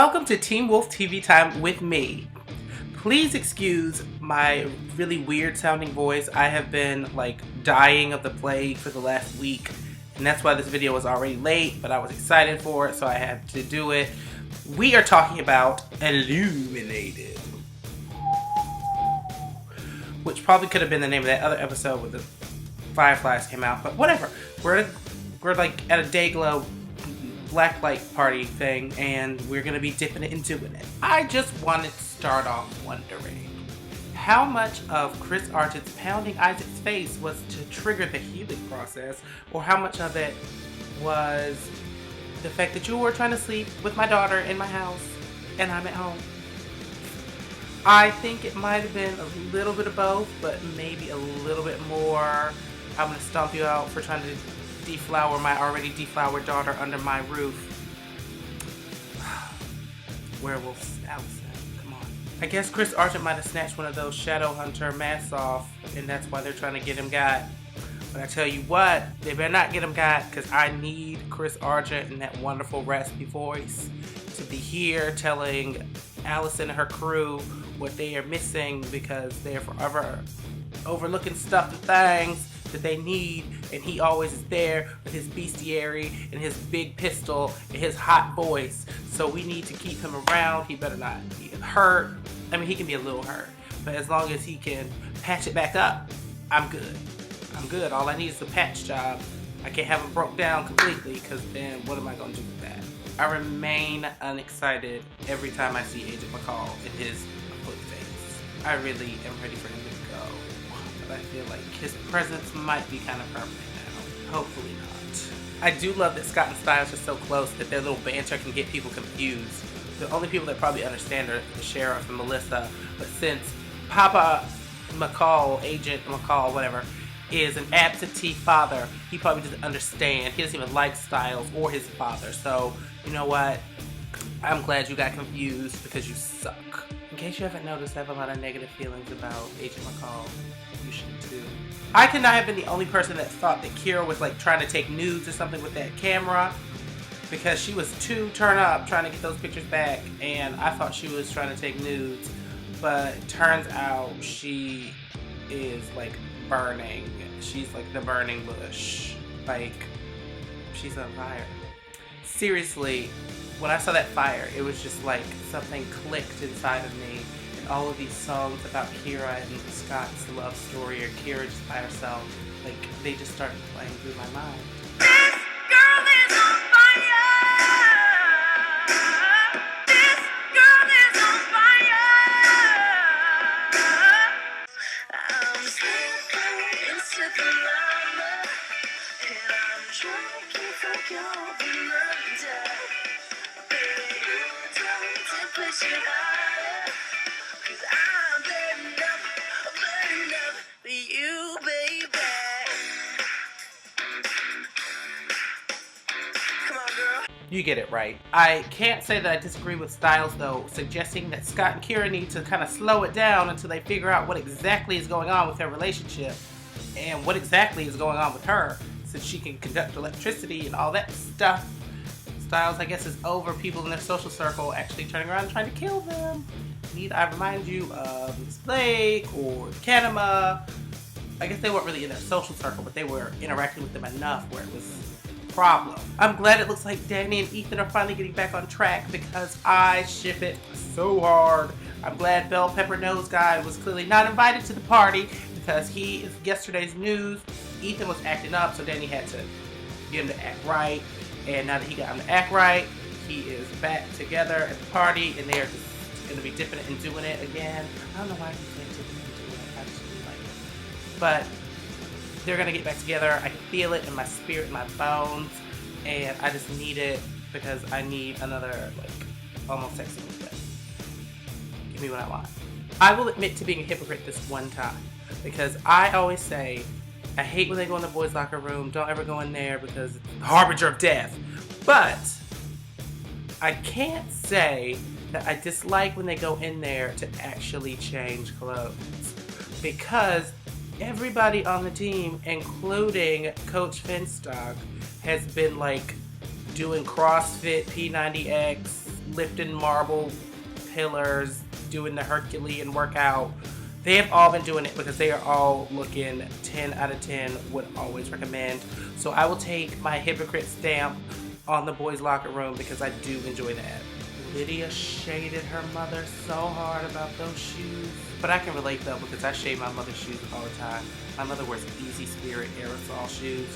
Welcome to Teen Wolf TV Time with me. Please excuse my really weird sounding voice. I have been dying of the plague for the last week, and that's why this video was already late, but I was excited for it, so I had to do it. We are talking about Illuminated, which probably could have been the name of that other episode where the fireflies came out, but whatever. We're at a day glow black light party thing, and we're gonna be dipping it and doing it. I just wanted to start off wondering how much of Chris Argent's pounding Isaac's face was to trigger the healing process, or how much of it was the fact that you were trying to sleep with my daughter in my house and I'm at home. I think it might have been a little bit of both, but maybe a little bit more I'm gonna stomp you out for trying to deflower my already deflowered daughter under my roof. Werewolf Allison, come on. I guess Chris Argent might have snatched one of those Shadow Hunter masks off, and that's why they're trying to get him got. But I tell you what, they better not get him got, because I need Chris Argent and that wonderful raspy voice to be here telling Allison and her crew what they are missing, because they're forever overlooking stuff and things that they need, and he always is there with his bestiary and his big pistol and his hot voice. So we need to keep him around. He better not be hurt. I mean, he can be a little hurt, but as long as he can patch it back up, I'm good. I'm good. All I need is a patch job. I can't have him broke down completely, because then what am I going to do with that? I remain unexcited every time I see Agent McCall in his foot face. I really am ready for him to go. I feel like his presence might be kind of permanent now. Hopefully not. I do love that Scott and Styles are so close that their little banter can get people confused. The only people that probably understand are the sheriff and Melissa, but since Papa McCall, Agent McCall, whatever, is an absentee father, he probably doesn't understand. He doesn't even like Styles or his father. So, you know what? I'm glad you got confused, because you suck. In case you haven't noticed, I have a lot of negative feelings about Agent McCall. You should too. I could not have been the only person that thought that Kira was trying to take nudes or something with that camera, because she was too turned up trying to get those pictures back, and I thought she was trying to take nudes, but it turns out she is burning. She's like the burning bush. She's on fire. Seriously, when I saw that fire, it was just something clicked inside of me. And all of these songs about Kira and Scott's love story, or Kira just by herself, they just started playing through my mind. This girl is on fire. This girl is on fire. I'm slipping into the lava, and I'm drinking from your blood. Baby, you don't need to push it harder, 'cause I'm burning up for you, baby. Come on, girl. You get it right. I can't say that I disagree with Styles, though, suggesting that Scott and Kira need to kind of slow it down until they figure out what exactly is going on with their relationship, and what exactly is going on with her, since she can conduct electricity and all that stuff. Styles, I guess, is over people in their social circle actually turning around and trying to kill them. Need I remind you of Miss Blake or Kanema? I guess they weren't really in their social circle, but they were interacting with them enough where it was a problem. I'm glad it looks like Danny and Ethan are finally getting back on track, because I ship it so hard. I'm glad Bell Pepper Nose Guy was clearly not invited to the party, because he is yesterday's news. Ethan was acting up, so Danny had to get him to act right. And now that he got him to act right, he is back together at the party, and they are just going to be dipping it and doing it again. I don't know why he's saying dipping it and doing it. I just really like it. But they're going to get back together. I can feel it in my spirit, in my bones, and I just need it, because I need another, almost sexy movement. Give me what I want. I will admit to being a hypocrite this one time, because I always say, I hate when they go in the boys' locker room. Don't ever go in there, because it's the harbinger of death. But I can't say that I dislike when they go in there to actually change clothes, because everybody on the team, including Coach Finstock, has been doing CrossFit, P90X, lifting marble pillars, doing the Herculean workout. They have all been doing it because they are all looking 10 out of 10, would always recommend. So I will take my hypocrite stamp on the boys' locker room because I do enjoy that. Lydia shaded her mother so hard about those shoes. But I can relate though because I shade my mother's shoes all the time. My mother wears Easy Spirit aerosol shoes.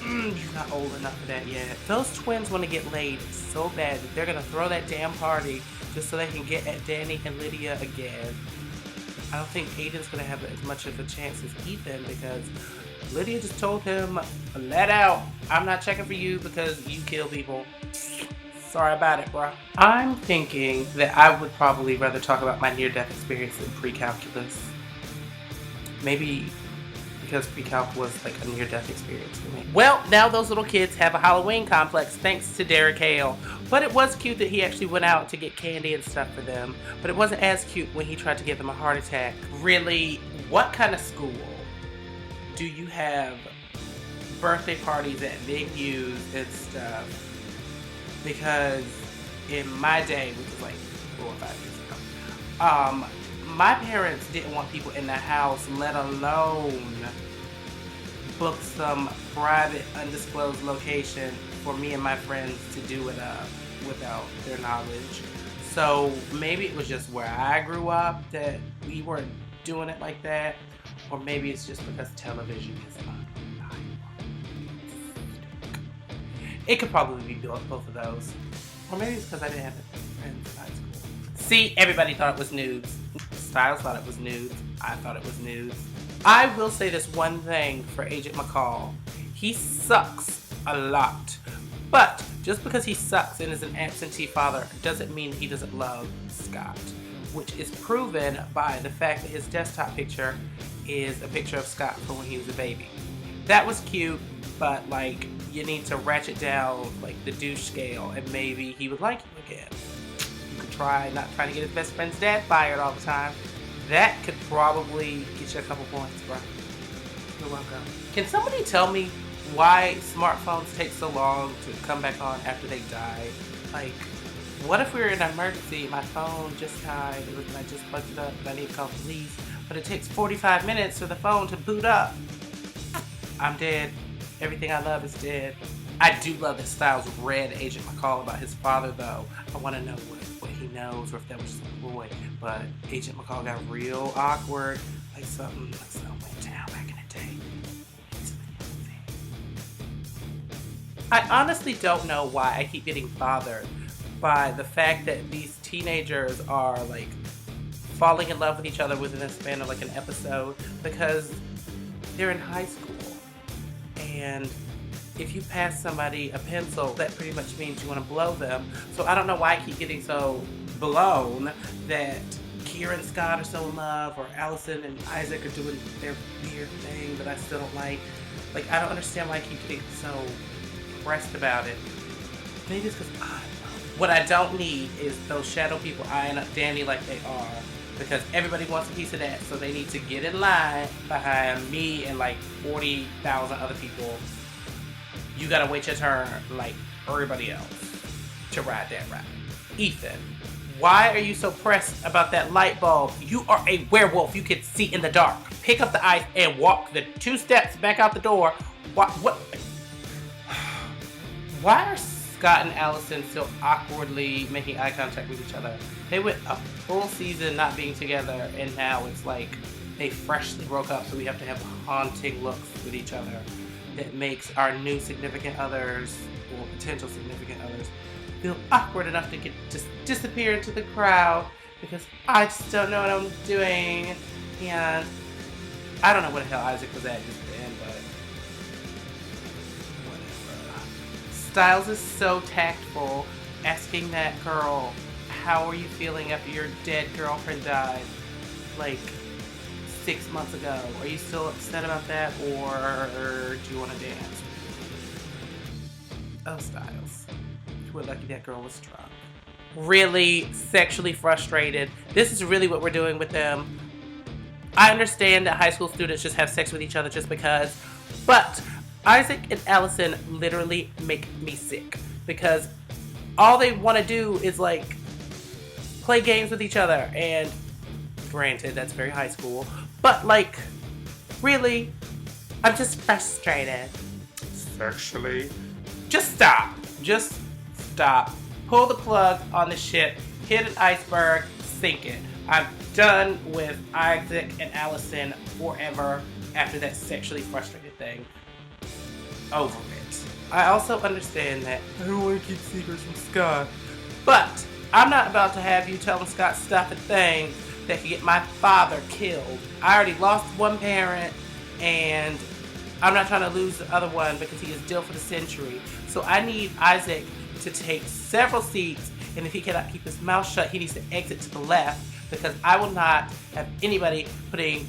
You're not old enough for that yet. Those twins want to get laid so bad that they're going to throw that damn party just so they can get at Danny and Lydia again. I don't think Aiden's going to have as much of a chance as Ethan because Lydia just told him, let out. I'm not checking for you because you kill people. Sorry about it, bro. I'm thinking that I would probably rather talk about my near-death experience than pre-calculus. Maybe because pre-calc was like a near-death experience for me. Well, now those little kids have a Halloween complex thanks to Derek Hale. But it was cute that he actually went out to get candy and stuff for them. But it wasn't as cute when he tried to give them a heart attack. Really, what kind of school do you have birthday parties at venues and stuff? Because in my day, which was like 4 or 5 years ago, my parents didn't want people in the house, let alone book some private, undisclosed location for me and my friends to do it without their knowledge. So maybe it was just where I grew up that we weren't doing it like that, or maybe it's just because television is It could probably be both of those. Or maybe it's because I didn't have friends in high school. See, everybody thought it was nudes. Styles thought it was nudes. I thought it was nudes. I will say this one thing for Agent McCall. He sucks a lot. But just because he sucks and is an absentee father doesn't mean he doesn't love Scott. Which is proven by the fact that his desktop picture is a picture of Scott from when he was a baby. That was cute, but like, you need to ratchet down like the douche scale and maybe he would like you again. You could try not trying to get his best friend's dad fired all the time. That could probably get you a couple points, bro. You're welcome. Can somebody tell me why smartphones take so long to come back on after they die? Like, what if we were in an emergency, my phone just died, and I just plugged it up and I need to call police, but it takes 45 minutes for the phone to boot up. I'm dead. Everything I love is dead. I do love that Styles read Agent McCall about his father, though. I want to know what he knows, or if that was just a ploy. But Agent McCall got real awkward, like something went down back in the day. I honestly don't know why I keep getting bothered by the fact that these teenagers are like falling in love with each other within a span of like an episode, because they're in high school. And if you pass somebody a pencil, that pretty much means you want to blow them. So I don't know why I keep getting so blown that Kira and Scott are so in love, or Allison and Isaac are doing their weird thing that I still don't like. Like, I don't understand why I keep getting so pressed about it. Maybe it's because what I don't need is those shadow people eyeing up Danny like they are. Because everybody wants a piece of that, so they need to get in line behind me and like 40,000 other people. You gotta wait your turn like everybody else to ride that ride. Ethan, why are you so pressed about that light bulb? You are a werewolf. You can see in the dark. Pick up the ice and walk the 2 steps back out the door. What? Why are Scott and Allison still awkwardly making eye contact with each other? They went a full season not being together, and now it's like they freshly broke up, so we have to have haunting looks with each other that makes our new significant others, or potential significant others, feel awkward enough to just disappear into the crowd because I just don't know what I'm doing. And I don't know what the hell Isaac was at just then, but whatever. Styles is so tactful, asking that girl, how are you feeling after your dead girlfriend died like 6 months ago? Are you still upset about that, or do you want to dance? Oh, Styles. We're lucky that girl was drunk. Really sexually frustrated. This is really what we're doing with them. I understand that high school students just have sex with each other just because, but Isaac and Allison literally make me sick. because all they want to do is like play games with each other. And granted, that's very high school, but like, really, I'm just frustrated. Sexually. Just stop. Just stop. Pull the plug on the ship, hit an iceberg, sink it. I'm done with Isaac and Allison forever after that sexually frustrated thing. Over it. I also understand that I don't want to keep secrets from Scott, but I'm not about to have you telling Scott stuff and things that could get my father killed. I already lost one parent, and I'm not trying to lose the other one because he is Dill for the century. So I need Isaac to take several seats, and if he cannot keep his mouth shut, he needs to exit to the left, because I will not have anybody putting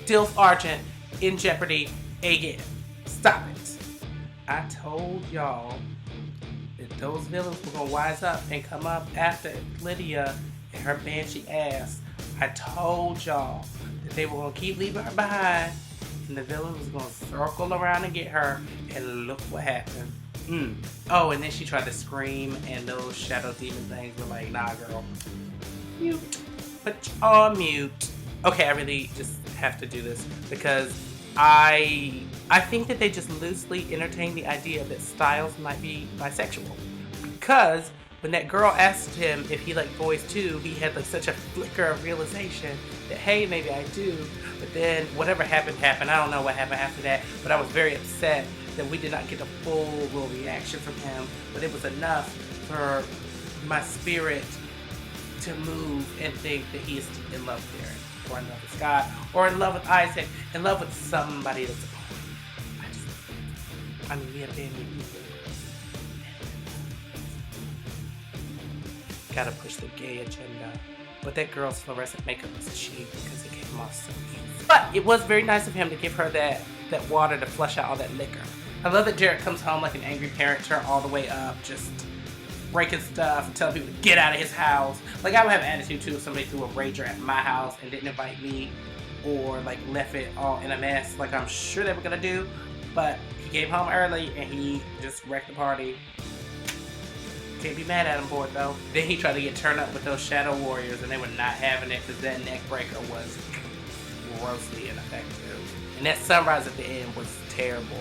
Dilf Argent in jeopardy again. Stop it. I told y'all that those villains were gonna wise up and come up after Lydia and her banshee ass. I told y'all that they were gonna keep leaving her behind, and the villain was gonna circle around and get her, and look what happened. Oh, and then she tried to scream, and those shadow demon things were like, nah, girl. Mute. Put you on mute. Okay, I really just have to do this because I think that they just loosely entertain the idea that Styles might be bisexual. Because when that girl asked him if he liked boys too, he had like such a flicker of realization that, hey, maybe I do. But then whatever happened. I don't know what happened after that, but I was very upset that we did not get a full reaction from him. But it was enough for my spirit to move and think that he is in love with Darren, or in love with Scott, or in love with Isaac, in love with somebody that's a boy. We have been gotta push the gay agenda. But that girl's fluorescent makeup was cheap because it came off so easy. But it was very nice of him to give her that water to flush out all that liquor. I love that Jared comes home like an angry parent, turned all the way up, just breaking stuff and telling people to get out of his house. Like, I would have an attitude too if somebody threw a rager at my house and didn't invite me, or like left it all in a mess like I'm sure they were gonna do. But he came home early and he just wrecked the party. Can't be mad at him for it though. Then he tried to get turned up with those Shadow Warriors, and they were not having it because that neck breaker was grossly ineffective. And that sunrise at the end was terrible.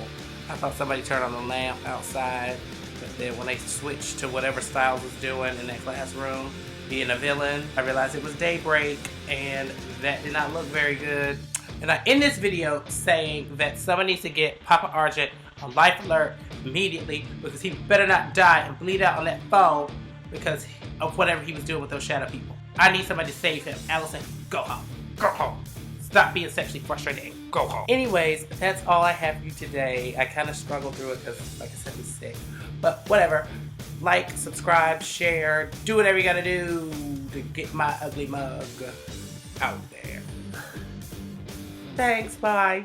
I thought somebody turned on the lamp outside, but then when they switched to whatever Styles was doing in that classroom, being a villain, I realized it was daybreak, and that did not look very good. And I end this video saying that someone needs to get Papa Argent on life alert immediately, because he better not die and bleed out on that phone because of whatever he was doing with those shadow people. I need somebody to save him. Allison, go home. Go home. Stop being sexually frustrated and go home. Anyways, that's all I have for you today. I kind of struggled through it because, like I said, I'm sick. But whatever. Like, subscribe, share, do whatever you gotta do to get my ugly mug out there. Thanks, bye.